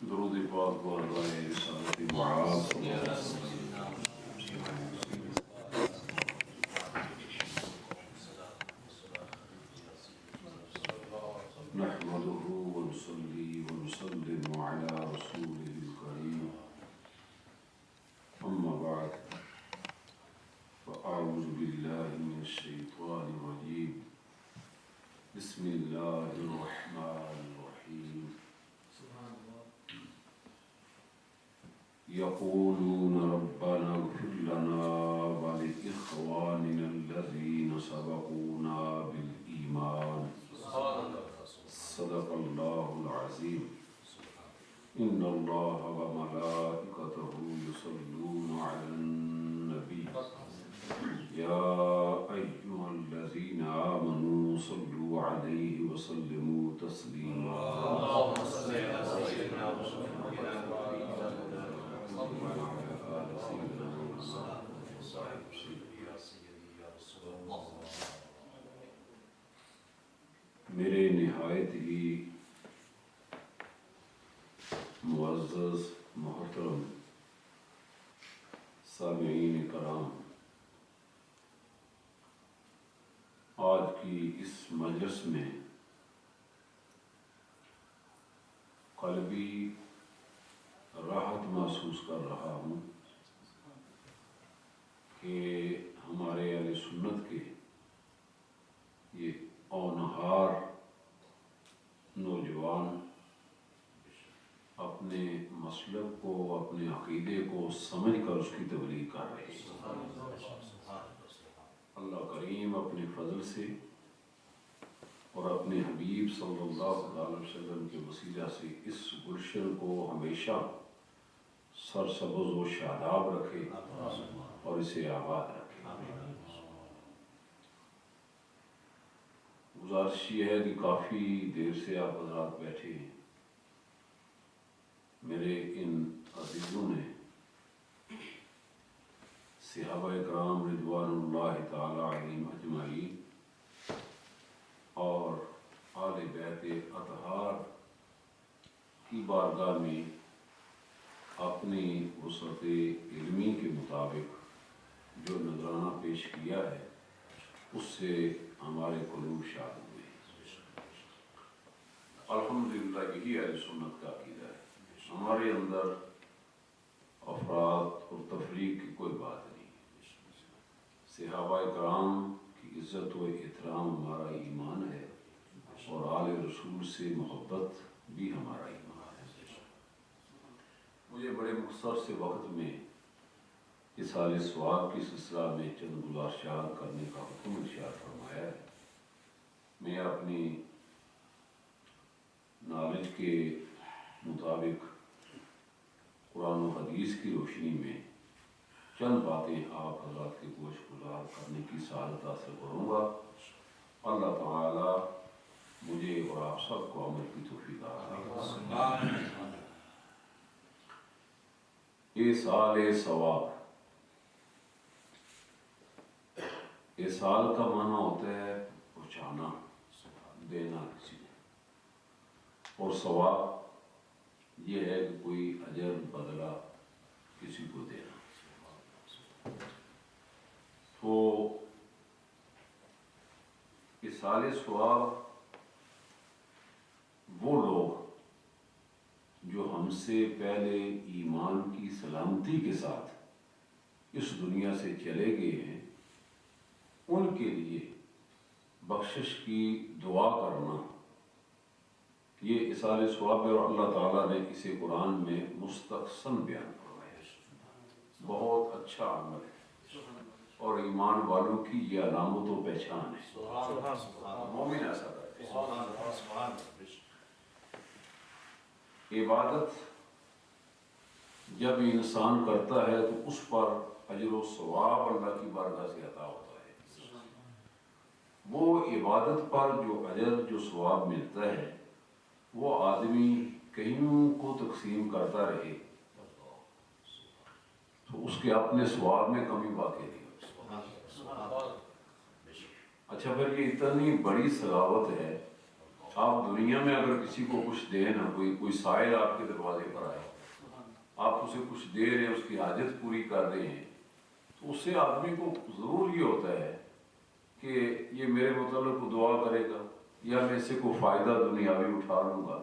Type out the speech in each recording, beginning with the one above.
درود پاک و رضائے رسالت معاذ نحمده ونصلي ونسلم على رسوله الكريم أما بعد فأعوذ بالله من الشيطان الرجيم بسم الله الرحمن الرحيم يقولون ربنا اغفر لنا ولإخواننا الذين سبقونا بالإيمان صدق الله العظيم إن الله وملائكته يصلون على النبي يا أيها الذين آمنوا صلوا عليه وسلموا تسليما اللهم صل على سيدنا محمد وعلى آل سيدنا محمد. میرے نہایت ہی معزز محترم سامعین کرام، آج کی اس مجلس میں قلبی راحت محسوس کر رہا ہوں کہ ہمارے اہل سنت کے یہ اونہار نوجوان اپنے مسلک کو، اپنے عقیدے کو سمجھ کر اس کی تبلیغ کر رہے ہیں. اللہ کریم اپنے فضل سے اور اپنے حبیب صلی اللہ علیہ وسلم کے وسیلہ سے اس گلشن کو ہمیشہ سرسبز و شاداب رکھے اور اسے آباد رکھے. گزارش یہ ہے کہ کافی دیر سے آپ حضرات بیٹھے ہیں. میرے ان عزیزوں نے صحابہ اکرام رضوان اللہ تعالی علیہم اجمعین اور آل بیت اطہار کی بارگاہ میں اپنی وسعت علمی کے مطابق جو نذرانہ پیش کیا ہے اس سے ہمارے قلوب شاد ہوئے. الحمدللہ یہی اہل سنت کا عقیدہ ہے. ہمارے اندر افراد اور تفریق کی کوئی بات نہیں. صحابہ کرام کی عزت و احترام ہمارا ایمان ہے اور آل رسول سے محبت بھی ہمارا ایمان ہے. مجھے بڑے مختصر سے وقت میں اصحال ثواب کی سلسلہ میں چند گزارشات کرنے کا حکم ارشاد فرمایا ہے. میں اپنی نالج کے مطابق قرآن و حدیث کی روشنی میں چند باتیں آپ حضرات کے گوش گزار کرنے کی سعادت حاصل کروں گا. اللہ تعالی مجھے اور آپ سب کو عمل کی توفیق عطا فرمائے. ایصال ثواب. ایصال کا معنی ہوتا ہے پہنچانا، دینا کسی کو، اور ثواب یہ ہے کہ کوئی اجر بدلہ کسی کو دینا. تو ایصال ثواب وہ لوگ جو ہم سے پہلے ایمان کی سلامتی کے ساتھ اس دنیا سے چلے گئے ہیں، ان کے لیے بخشش کی دعا کرنا، یہ ایصال ثواب ہے. اور اللہ تعالیٰ نے اسے قرآن میں مستحسن بیان فرمایا ہے. بہت اچھا عمل ہے اور ایمان والوں کی یہ علامت و پہچان ہے. مومن ایسا کرتے ہیں. عبادت جب انسان کرتا ہے تو اس پر اجر و ثواب اللہ کی بارگاہ سے عطا ہوتا ہے. وہ عبادت پر جو اجر جو ثواب ملتا ہے وہ آدمی کئیوں کو تقسیم کرتا رہے تو اس کے اپنے ثواب میں کمی واقع نہیں ہوتی. اچھا، پھر یہ اتنی بڑی سخاوت ہے آپ دنیا میں اگر کسی کو کچھ دیں نا، کوئی سائل آپ کے دروازے پر آئے، آپ اسے کچھ دے رہے ہیں، اس کی حاجت پوری کر رہے ہیں، تو اس سے آدمی کو ضرور یہ ہوتا ہے کہ یہ میرے متعلق دعا کرے گا یا میں اس سے کوئی فائدہ دنیاوی اٹھا لوں گا۔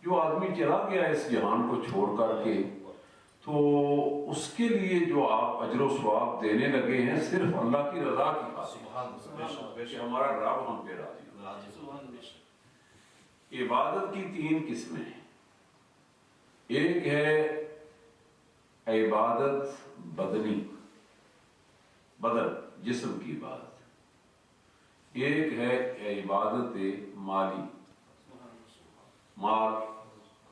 جو آدمی چلا گیا اس جہان کو چھوڑ کر کے، تو اس کے لیے جو آپ اجر و ثواب دینے لگے ہیں صرف اللہ کی رضا کی خاطر کہ ہمارا رب ہم پہ راضی ہو۔ عبادت کی 3 قسمیں ہیں۔ ایک ہے عبادت بدنی، بدن جسم کی عبادت، ایک ہے عبادت مالی، مال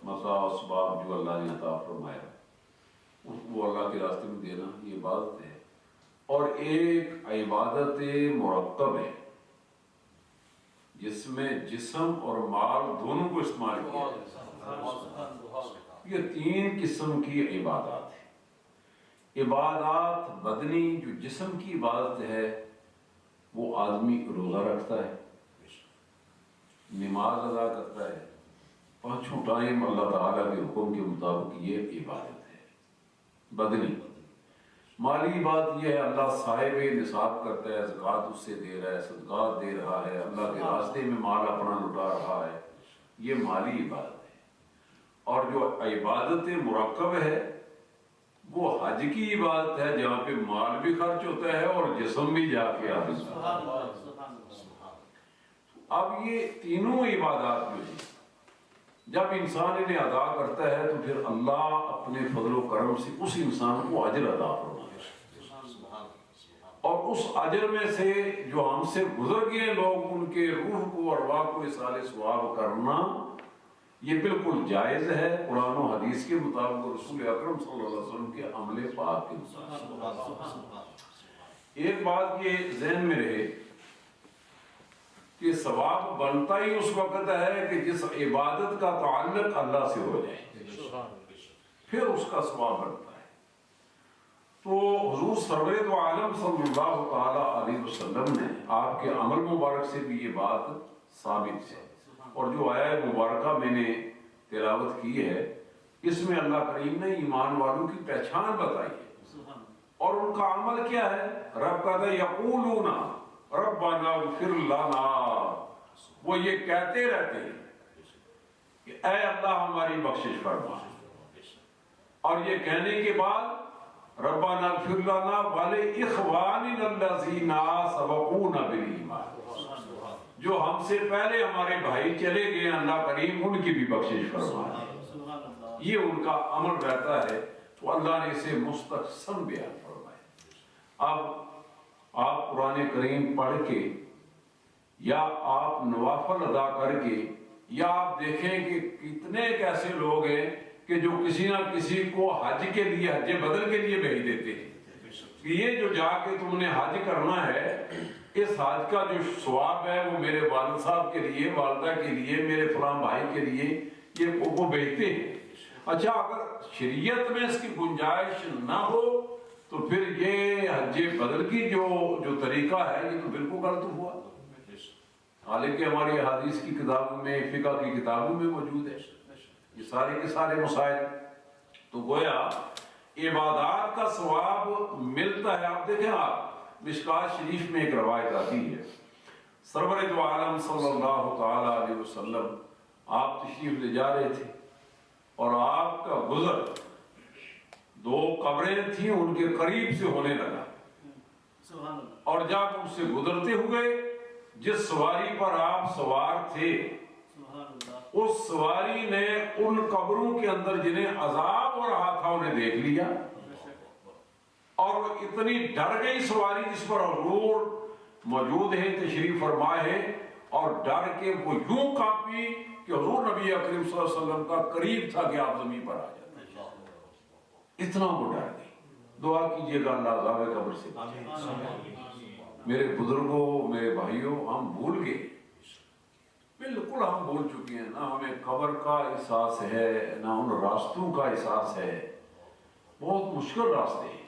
متاع اسباب جو اللہ نے عطا فرمایا وہ اللہ کے راستے میں دینا، یہ عبادت ہے۔ اور ایک عبادت مرکب ہے جس میں جسم اور مال دونوں کو استعمال کیا جائے۔ یہ 3 قسم کی عبادات ہیں۔ عبادات بدنی جو جسم کی عبادت ہے، وہ آدمی روزہ رکھتا ہے، نماز ادا کرتا ہے، 5 ٹائم اللہ تعالیٰ کے حکم کے مطابق، یہ عبادت ہے بدنی۔ مالی عبادت یہ ہے اللہ صاحب نصاب کرتا ہے، زکوٰۃ اس سے دے رہا ہے، صدقات دے رہا ہے، اللہ کے راستے میں مال اپنا لٹا رہا ہے، یہ مالی عبادت ہے۔ اور جو عبادت مرکب ہے وہ حج کی عبادت ہے، جہاں پہ مال بھی خرچ ہوتا ہے اور جسم بھی جا کے آتا ہے۔ اب یہ تینوں عبادات جو ہیں جب انسان انہیں ادا کرتا ہے تو پھر اللہ اپنے فضل و کرم سے اس انسان کو اجر عطا فرماتا ہے، اور اس اجر میں سے جو ہم سے گزر گئے لوگ، ان کے روح کو ارواح کو اصال ثواب کرنا یہ بالکل جائز ہے، قرآن و حدیث کے مطابق، رسول اکرم صلی اللہ علیہ وسلم کے عمل پاک کے مطابق۔ ایک بات یہ ذہن میں رہے کہ ثواب بنتا ہی اس وقت ہے کہ جس عبادت کا تعلق اللہ سے ہو جائے، پھر اس کا ثواب بنتا ہے۔ تو حضور سرور دو عالم صلی اللہ تعالی علیہ وسلم نے آپ کے عمل مبارک سے بھی یہ بات ثابت ہے، اور جو آیت مبارکہ میں نے تلاوت کی ہے اس میں اللہ کریم نے ایمان والوں کی پہچان بتائی ہے، اور ان کا عمل کیا ہے؟ رب کہتا ہے یقولون ربنا اغفر لنا، وہ یہ کہتے رہتے ہیں کہ اے اللہ ہماری بخشش فرما، اور یہ کہنے کے بعد ربنا اغفر لنا ولاخواننا الذین سبقونا بالایمان، جو ہم سے پہلے ہمارے بھائی چلے گئے اللہ کریم ان کی بھی بخشش فرمائے۔ یہ ان کا عمل رہتا ہے، تو اللہ نے اسے مستقسم بیان فرمایا۔ اب آپ قرآن کریم پڑھ کے یا آپ نوافل ادا کر کے، یا آپ دیکھیں کہ کتنے ایک ایسے لوگ ہیں کہ جو کسی نہ کسی کو حج کے لیے، حج بدل کے لیے بھیج دیتے ہیں کہ یہ جو جا کے تم نے حج کرنا ہے، اس حج کا جو ثواب ہے وہ میرے والد صاحب کے لیے، والدہ کے لیے، میرے فلاں بھائی کے لیے یہ وہ بھیجتے ہیں۔ اچھا، اگر شریعت میں اس کی گنجائش نہ ہو تو پھر یہ حج بدل کی جو طریقہ ہے یہ تو بالکل غلط ہوا، حالانکہ ہماری حدیث کی کتابوں میں، فقہ کی کتابوں میں موجود ہے یہ سارے کے سارے مسائل۔ تو گویا عبادات کا ثواب ملتا ہے۔ آپ دیکھیں، آپ مشکات شریف میں ایک روایت آتی ہے، سرور دو عالم صلی اللہ تعالی علیہ وسلم آپ تشریف لے جا رہے تھے، اور آپ کا گزر 2 قبریں تھیں ان کے قریب سے ہونے لگا، اور جب ان سے گزرتے ہوئے جس سواری پر آپ سوار تھے، اس سواری نے ان قبروں کے اندر جنہیں عذاب ہو رہا تھا انہیں دیکھ لیا، اور وہ اتنی ڈر گئی سواری جس پر حضور موجود ہے، تشریف فرما ہے، اور ڈر کے وہ یوں کانپی کہ حضور نبی اکرم صلی اللہ علیہ وسلم کا قریب تھا کہ آپ زمین پر آ جاتے، اتنا وہ ڈر گئی۔ دعا کیجئے گا اللہ عذاب قبر سے۔ میرے بزرگوں، میرے بھائیوں، ہم بھول گئے، بالکل ہم بھول چکے ہیں، نہ ہمیں قبر کا احساس ہے، نہ ان راستوں کا احساس ہے، بہت مشکل راستے ہیں،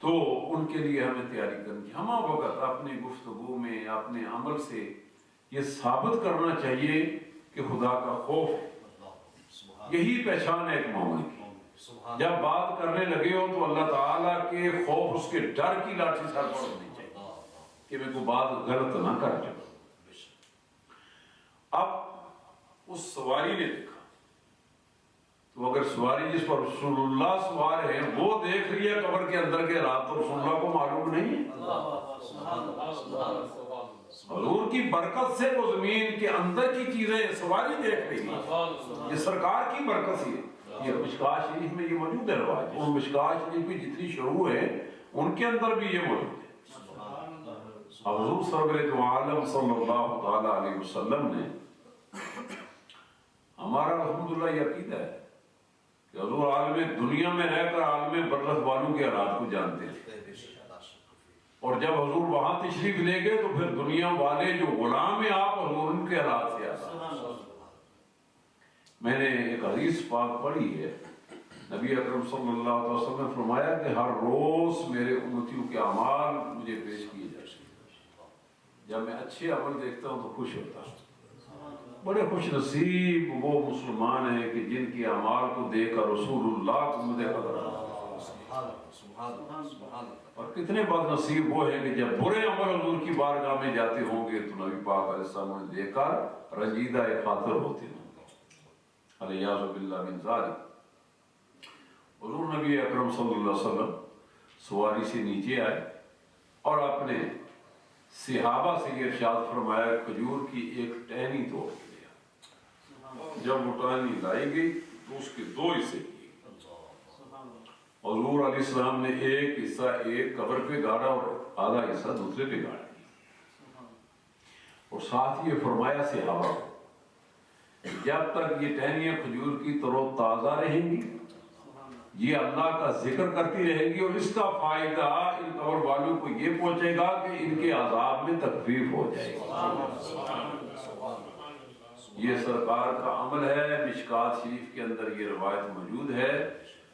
تو ان کے لیے ہمیں تیاری کرنی ہے۔ ہم وقت اپنی گفتگو میں، اپنے عمل سے یہ ثابت کرنا چاہیے کہ خدا کا خوف ہے، یہی پہچان ہے ایک مومن کی۔ جب بات کرنے لگے ہو تو اللہ تعالیٰ کے خوف، اس کے ڈر کی لاٹھی سر پر ہونی چاہیے کہ میں کوئی بات غلط نہ کر جاؤں۔ اب اس سواری نے دیکھا تو اگر سواری جس پر رسول اللہ سوار ہیں وہ دیکھ رہی ہے قبر کے اندر کے رات، تو رسول اللہ کو معلوم نہیں ہے؟ حضور کی برکت سے وہ زمین کے اندر کی چیزیں سواری دیکھ رہی ہے، یہ سرکار کی برکت ہی ہے۔ یہ مشکوٰۃ شریف میں یہ موجود ہے رواج، اور مشکوٰۃ شریف کی جتنی شروع ہے ان کے اندر بھی یہ موجود ہے۔ اب حضور سرور دو عالم صلی اللہ تعالی علیہ وسلم نے، ہمارا الحمدللہ یہ عقیدہ ہے کہ حضور عالم دنیا میں رہ کر عالم برزخ والوں کے حالات کو جانتے ہیں، اور جب حضور وہاں تشریف لے گئے تو پھر دنیا والے جو غلام ہیں آپ، حضور ان کے حالات سے آتا۔ میں نے ایک حدیث پاک پڑھی ہے، نبی اکرم صلی اللہ علیہ وسلم نے فرمایا کہ ہر روز میرے امتیوں کے اعمال مجھے پیش کیے جاتے ہیں، جب میں اچھے عمل دیکھتا ہوں تو خوش ہوتا ہوں۔ بڑے خوش نصیب وہ مسلمان ہیں کہ جن کے اعمال کو دیکھ کر رسول اللہ کو مجھے قدر آتا ہے، اور کتنے بد نصیب وہ ہیں کہ جب برے عمل حضور کی بارگاہ میں جاتے ہوں گے تو نبی پاک علیہ السلام نے دیکھ کر رنجیدہ خاطر ہوتے ہیں۔ علیہ باللہ من ذالک، حضور نبی اکرم صلی اللہ علیہ وسلم سواری سے نیچے آئے اور اپنے صحابہ سے یہ ارشاد فرمایا، کھجور کی ایک ٹہنی توڑ کے لیا۔ جب وہ ٹہنی لائی گئی تو اس کے دو حصے کیے، حضور علیہ السلام نے ایک حصہ ایک قبر پہ گاڑا اور آدھا حصہ دوسرے پہ گاڑ دیا، اور ساتھ یہ فرمایا صحابہ کو، جب تک یہ ٹہنیاں کھجور کی تر و تازہ رہیں گی، یہ اللہ کا ذکر کرتی رہیں گی، اور اس کا فائدہ ان قبر والوں کو یہ پہنچے گا کہ ان کے عذاب میں تخفیف ہو جائے گی۔ یہ سرکار کا عمل ہے، مشکوٰۃ شریف کے اندر یہ روایت موجود ہے۔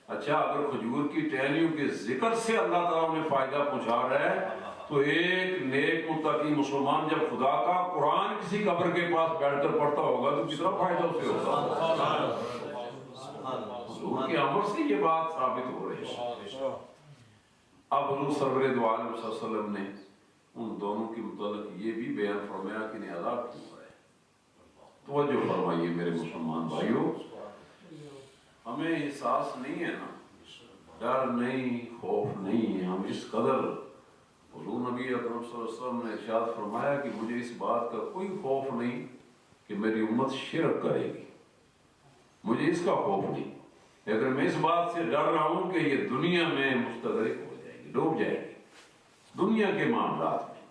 اچھا، اگر کھجور کی ٹہنیوں کے ذکر سے اللہ تعالیٰ نے فائدہ پہنچا رہا ہے تو ایک نیک متقی مسلمان جب خدا کا قرآن کسی قبر کے پاس بیٹھ کر پڑھتا ہوگا تو کتنا فائدہ اسے ہوگا۔ حضور کے عمل سے یہ بات ثابت ہو رہی ہے۔ اب حضور سرور دو عالم صلی اللہ علیہ وسلم نے ان دونوں کے متعلق یہ بھی بیان فرمایا کہ انہیں عذاب کیوں ہوا ہے۔ توجہ فرمائیے میرے مسلمان بھائیوں، ہمیں احساس نہیں ہے نا، ڈر نہیں، خوف نہیں ہے، ہم اس قدر، حضور نبی اکرم صلی اللہ علیہ وسلم نے ارشاد فرمایا کہ مجھے اس بات کا کوئی خوف نہیں کہ میری امت شرک کرے گی، مجھے اس کا خوف نہیں، لیکن میں اس بات سے ڈر رہا ہوں کہ یہ دنیا میں مستغرق ہو جائے گی، ڈوب جائے گی دنیا کے معاملات میں،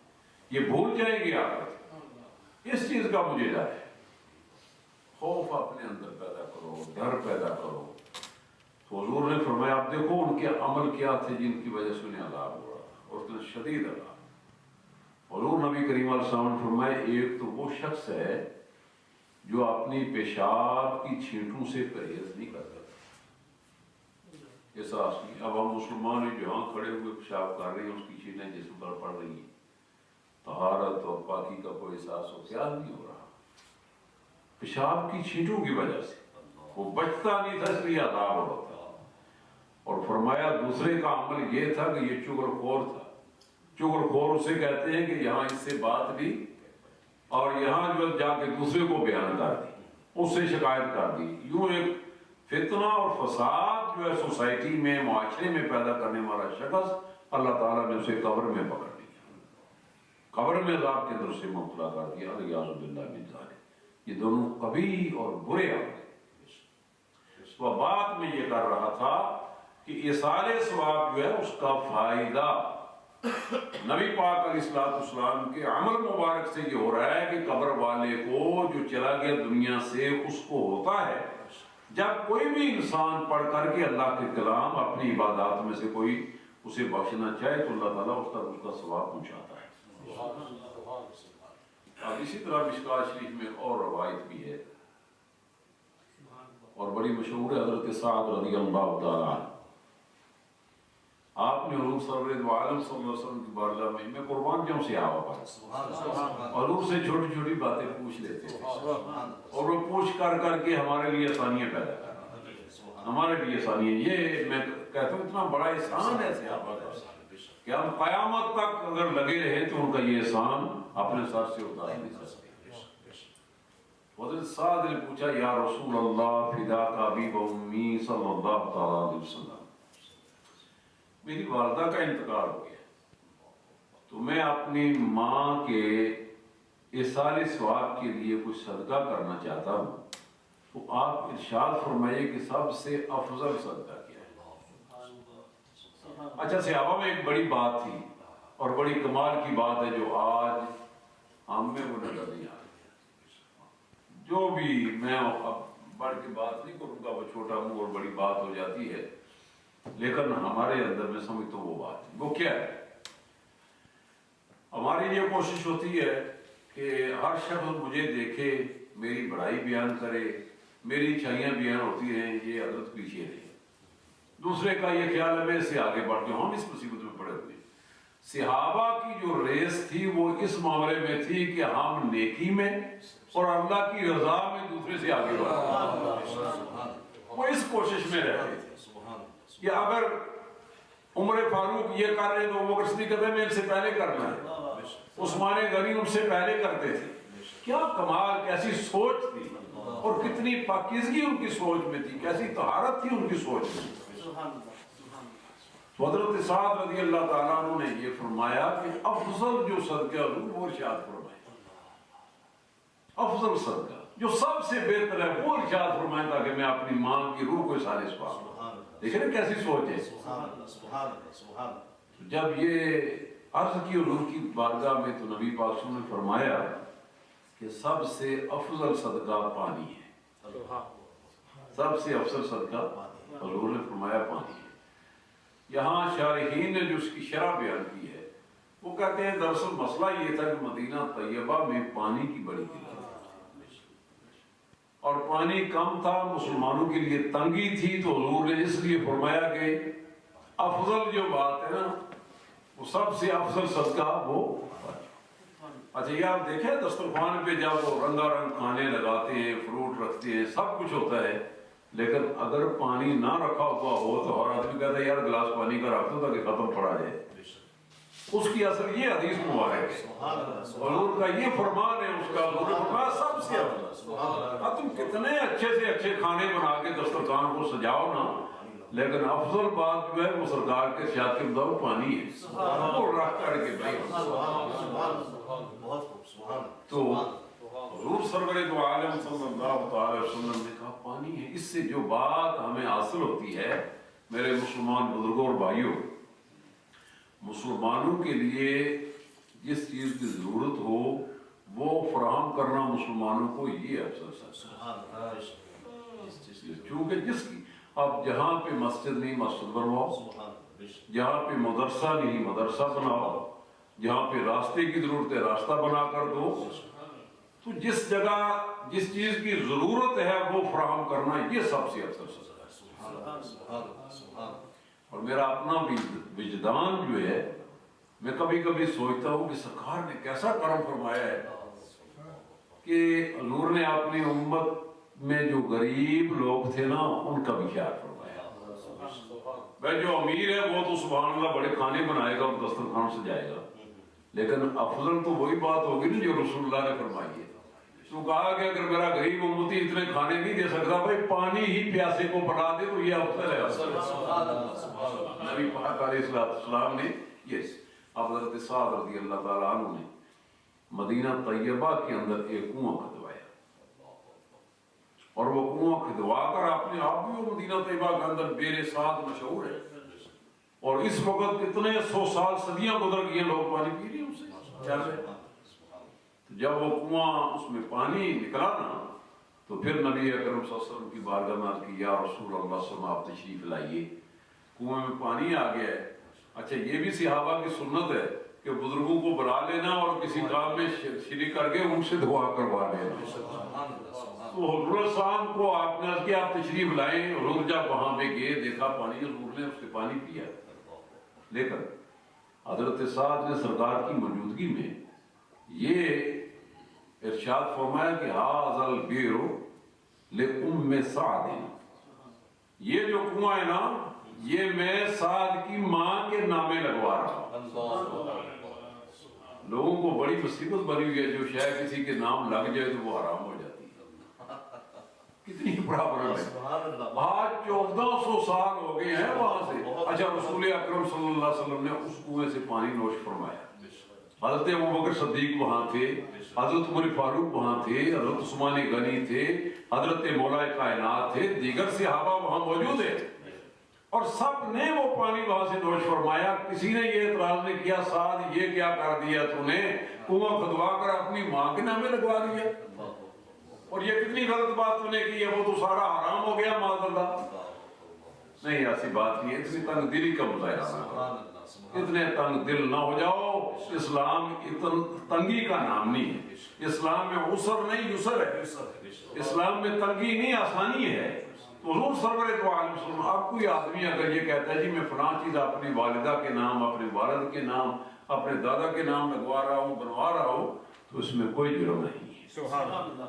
یہ بھول جائے گی آخرت، اس چیز کا مجھے ڈر ہے۔ خوف اپنے اندر پیدا کرو، ڈر پیدا کرو۔ تو حضور نے فرمایا، آپ دیکھو ان کے عمل کیا تھے جن کی وجہ سے انہیں عذاب ہو رہا تھا، اور اتنا شدید عذاب۔ حضور نبی کریم علیہ السلام نے فرمایا، ایک تو وہ شخص ہے جو اپنی پیشاب کی چھینٹوں سے پرہیز نہیں کرتا، احساس نہیں۔ اب ہم مسلمان ہیں جہاں کھڑے ہوئے پیشاب کر رہے ہیں، اس کی چھینٹیں جسم پر پڑ رہی ہیں، طہارت اور پاکی کا کوئی احساس و خیال نہیں ہو رہا، پیشاب کی چھینٹوں کی وجہ سے وہ بچتا نہیں تھا، اس لیے عذاب ہو رہا تھا۔ اور فرمایا دوسرے کا عمل یہ تھا کہ یہ چغل خور تھا۔ چغل خور اسے کہتے ہیں کہ یہاں اس سے بات لی اور یہاں جو جا کے دوسرے کو بیان کر دی، اس سے شکایت کر دی، یوں ایک فتنہ اور فساد جو ہے سوسائٹی میں، معاشرے میں پیدا کرنے والا شخص، اللہ تعالیٰ نے اسے قبر میں پکڑ لیا، قبر میں عذاب کے اندر اسے مبتلا کر دیا، الیاذ باللہ من ذالک۔ یہ دونوں قبیح اور برے عمل ہیں۔ وہ بات میں یہ کر رہا تھا کہ ایصال ثواب جو ہے اس کا فائدہ نبی پاک علیہ السلام کے عمل مبارک سے یہ ہو رہا ہے کہ قبر والے کو جو چلا گیا دنیا سے اس کو ہوتا ہے، جب کوئی بھی انسان پڑھ کر کے اللہ کے کلام اپنی عبادات میں سے کوئی اسے بخشنا چاہے تو اللہ تعالیٰ اس تک اس کا ثواب پہنچاتا ہے۔ اب اسی طرح مشکوٰۃ شریف میں اور روایت بھی ہے اور بڑی مشہور ہے، حضرت سعد رضی اللہ تعالیٰ عنہ، آپ آپ نے حضور سرور دو عالم صلی اللہ علیہ وسلم کی بارگاہ میں قربان جاؤں صحابہ پر، اور حضور سے چھوٹی چھوٹی باتیں پوچھ لیتے تھے، اور وہ پوچھ کر کے ہمارے لیے آسانیاں پیدا کرتے، ہمارے لیے آسانیاں. یہ میں کہتا ہوں اتنا بڑا احسان ہے صحابہ کا کہ ہم قیامت تک اگر لگے رہے تو ان کا یہ احسان اپنے سر سے اتار نہیں سکتے. حضرت سعد نے پوچھا یا رسول اللہ فداک ابی و امی صلی اللہ تعالی علیہ وسلم، میری والدہ کا انتقال ہو گیا تو میں اپنی ماں کے ایصال ثواب کے لیے کچھ صدقہ کرنا چاہتا ہوں، تو آپ ارشاد فرمائیے کہ سب سے افضل صدقہ کیا ہے؟ اچھا صحابہ میں ایک بڑی بات تھی اور بڑی کمال کی بات ہے جو آج ہم میں وہ نظر نہیں آ رہی. جو بھی میں اب بڑھ کے بات نہیں کروں گا، وہ چھوٹا منہ اور بڑی بات ہو جاتی ہے، لیکن ہمارے اندر میں سمجھتا ہوں وہ بات ہے. وہ کیا ہے؟ ہماری یہ کوشش ہوتی ہے کہ ہر شخص مجھے دیکھے، میری بڑائی بیان کرے، میری اچھائیاں بیان ہوتی ہیں، یہ حضرت پیچھے نہیں. دوسرے کا یہ خیال ہے میں اس سے آگے بڑھتے ہوں. ہم اس مصیبت میں پڑے ہوئے. صحابہ کی جو ریس تھی وہ اس معاملے میں تھی کہ ہم نیکی میں اور اللہ کی رضا میں دوسرے سے آگے بڑھتے. وہ اس کوشش میں رہتے تھے کہ اگر عمر فاروق یہ کر رہے تو وہ صدیق کہتے ہیں میں ان سے پہلے کرنا ہے، عثمان غنی ان سے پہلے کرتے تھے. کیا کمال، کیسی سوچ تھی، اور کتنی پاکیزگی ان کی سوچ میں تھی، کیسی طہارت تھی ان کی سوچ میں. حضرت سعد رضی اللہ تعالیٰ عنہ نے یہ فرمایا کہ افضل جو صدقہ حضور وہ ارشاد فرمائے، افضل صدقہ جو سب سے بہتر ہے وہ ارشاد فرمائے تاکہ میں اپنی ماں کی روح کو اصال ثواب. دیکھیں نا کیسی سوچ ہے. جب یہ عرض کی حضور کی بارگاہ میں تو نبی پاک صلی اللہ علیہ وسلم نے فرمایا کہ سب سے افضل صدقہ پانی ہے. سب سے افضل صدقہ حضور نے فرمایا پانی ہے. یہاں شارحین نے جو اس کی شرح بیان کی ہے وہ کہتے ہیں دراصل مسئلہ یہ تھا کہ مدینہ طیبہ میں پانی کی بڑی قلت تھی اور پانی کم تھا، مسلمانوں کے لیے تنگی تھی، تو حضور نے اس لیے فرمایا کہ افضل جو بات ہے نا وہ سب سے افضل صدقہ وہ. اچھا یہ آپ دیکھیں دسترخوان پہ جب وہ رنگا رنگ کھانے لگاتے ہیں، فروٹ رکھتے ہیں، سب کچھ ہوتا ہے، لیکن اگر پانی نہ رکھا ہوا ہو تو ہر آدمی کہتا ہے یار گلاس پانی کا رکھ دو تاکہ ختم پڑا جائے. اس کی اصل یہ حدیث مبارک ہے، حضور کا یہ فرمان ہے، اس کا حضور نے فرمایا سب سے افضل. تم کتنے اچھے سے اچھے کھانے بنا کے دسترخوان کو سجاؤ نا، لیکن افضل بات جو ہے وہ سرکار کے ارشاد کے مطابق پانی ہے. وہ رکھ کر کے بھائی تو حضور سرور دو عالم صلی اللہ تعالی وسلم نے کہا پانی ہے. اس سے جو بات ہمیں حاصل ہوتی ہے میرے مسلمان بزرگوں اور بھائیوں، مسلمانوں کے لیے جس چیز کی ضرورت ہو وہ فراہم کرنا مسلمانوں کو یہ افسر ہے. چونکہ جس کی اب جہاں پہ مسجد نہیں مسجد بنواؤ، جہاں پہ مدرسہ نہیں مدرسہ بناؤ، جہاں پہ راستے کی ضرورت ہے راستہ بنا کر دو. تو جس جگہ جس چیز کی ضرورت ہے وہ فراہم کرنا یہ سب سے افضل صدقہ ہے. اور میرا اپنا وجدان جو ہے میں کبھی کبھی سوچتا ہوں کہ سرکار نے کیسا کرم فرمایا ہے کہ حضور نے اپنی امت میں جو غریب لوگ تھے نا ان کا بھی خیال فرمایا. بھائی جو امیر ہے وہ تو سبحان اللہ بڑے کھانے بنائے گا اور دسترخوان سجائے گا، لیکن افضل تو وہی بات ہوگی نا جو رسول اللہ نے فرمائی ہے. تو کہا کہ اگر میرا غریب امتی اتنے کھانے نہیں دے سکتا بھائی پانی ہی پیاسے کو پڑا دے تو یہ افضل ہے. نبی پاک علیہ السلام نے یہ حضرت سعد رضی اللہ تعالیٰ عنہ نے مدینہ طیبہ کے اندر ایک کنواں کھدوایا اور وہ کنواں کھدوا کر اپنے آپ بھی وہ مدینہ طیبہ کے اندر بیر سعد مشہور ہے اور اس وقت کتنے 100 سال صدیاں گزر گئی ہیں لوگ پانی پی رہے ہیں اس سے چل رہے. جب وہ کنواں اس میں پانی نکلا نا تو پھر نبی اکرم صلی اللہ علیہ وسلم کی بارگاہ میں عرض کی یا رسول اللہ صلی اللہ علیہ وسلم آپ تشریف لائیے، کنویں میں پانی آ گیا ہے. اچھا یہ بھی صحابہ کی سنت ہے کہ بزرگوں کو بلا لینا اور کسی کام میں شریک کر کے ان سے دعا کروا لینا. تو حضور صاحب کو آپ نے عرض کیا آپ تشریف لائیں. حضور جب وہاں پہ گئے دیکھا پانی، حضور نے اس سے پانی پیا لیکن حضرت سعد نے سرکار کی موجودگی میں یہ ارشاد فرمایا کہ ھذا البئر لأم سعد، یہ جو کنواں ہے نا یہ میں سعد کی ماں کے نامے لگوا رہا ہوں۔ لوگوں کو بڑی مصیبت بنی ہوئی ہے، جو شاید کسی کے نام لگ جائے تو وہ حرام ہو جاتی ہے۔ کتنی برابر ہے، آج 1400 سال ہو گئے ہیں وہاں سے۔ اچھا، رسول اکرم صلی اللہ علیہ وسلم نے اس کنویں سے پانی نوش فرمایا، حضرت ابوبکر صدیق وہاں تھے، حضرت عمر فاروق وہاں تھے، حضرت عثمان غنی تھے، حضرت مولا کائنات تھے، دیگر صحابہ وہاں موجود ہیں، اور سب نے وہ پانی وہاں سے نوش فرمایا۔ کسی نے یہ اعتراض نہیں کیا سعد یہ کیا کر دیا تو نے، کنواں کھدوا کر اپنی ماں کے نامے لگوا دیا، اور یہ کتنی غلط بات تو نے کی ہے، وہ تو سارا حرام ہو گیا معاذ اللہ۔ نہیں، ایسی بات نہیں ہے، اتنی تنگ دلی کا مظاہرہ نہ کرو، اتنے تنگ دل نہ ہو جاؤ۔ اسلام تنگی کا نام نہیں ہے، اسلام میں عسر نہیں یسر ہے، اسلام میں تنگی نہیں آسانی ہے۔ حضور سرور دو عالم صلی اللہ علیہ وسلم، اب کوئی آدمی اگر یہ کہتا ہے جی میں فلاں چیز اپنی والدہ کے نام، اپنے والد کے نام، اپنے دادا کے نام لگوا رہا ہوں، بنوا رہا ہوں، تو اس میں کوئی جرم نہیں ہے۔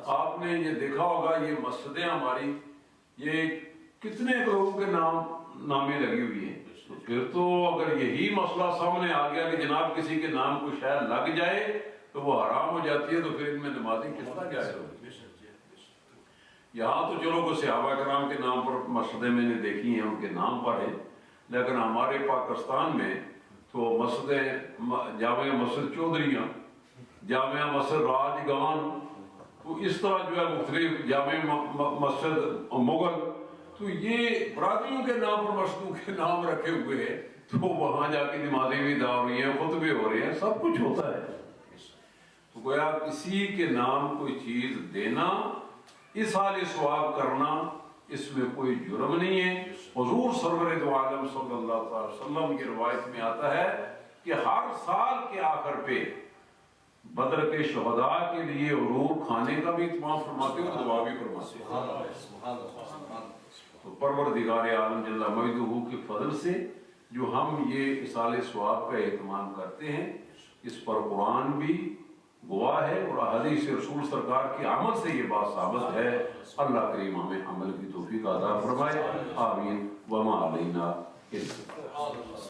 آپ نے یہ دیکھا ہوگا یہ مسجدیں ہماری، یہ کتنے لوگوں کے نامے لگی ہوئی ہیں، تو پھر تو اگر یہی مسئلہ سامنے آ گیا کہ جناب کسی کے نام کو شاید لگ جائے تو وہ حرام ہو جاتی ہے، تو پھر ان میں نمازی کس طرح جائز ہوگی؟ یہاں تو چلو کوئی صحابہ کرام کے نام پر مسجدیں میں نے دیکھی ہیں، ان کے نام پر ہیں، لیکن ہمارے پاکستان میں تو مسجدیں، جامعہ مسجد چودھریاں، جامعہ مسجد راج گان، تو اس طرح جو ہے مختلف جامع مسجد مغل، تو یہ برادریوں کے نام پر مسجدوں کے نام رکھے ہوئے ہیں، تو وہاں جا کے نمازیں بھی ادا ہو رہی ہیں، خطبے ہو رہے ہیں، سب کچھ ہوتا ہے۔ تو گویا کسی کے نام کوئی چیز دینا، اصحال ثواب کرنا، اس میں کوئی جرم نہیں ہے۔ حضور سرور دو عالم صلی اللہ علیہ وسلم کی روایت میں آتا ہے کہ ہر سال کے آخر پہ بدر کے شہداء کے لیے حضور کھانے کا بھی اہتمام فرماتے اور دعا بھی فرماتے۔ تو پروردگار عالم جل مجدہ کے فضل سے جو ہم یہ اصحال ثواب کا اہتمام کرتے ہیں، اس پر قرآن بھی گواہ ہے اور حدیث رسول سرکار کی عمل سے یہ بات ثابت ہے۔ اللہ کریم ہمیں عمل کی توفیق عطا فرمائے، آمین۔ وما علینا الا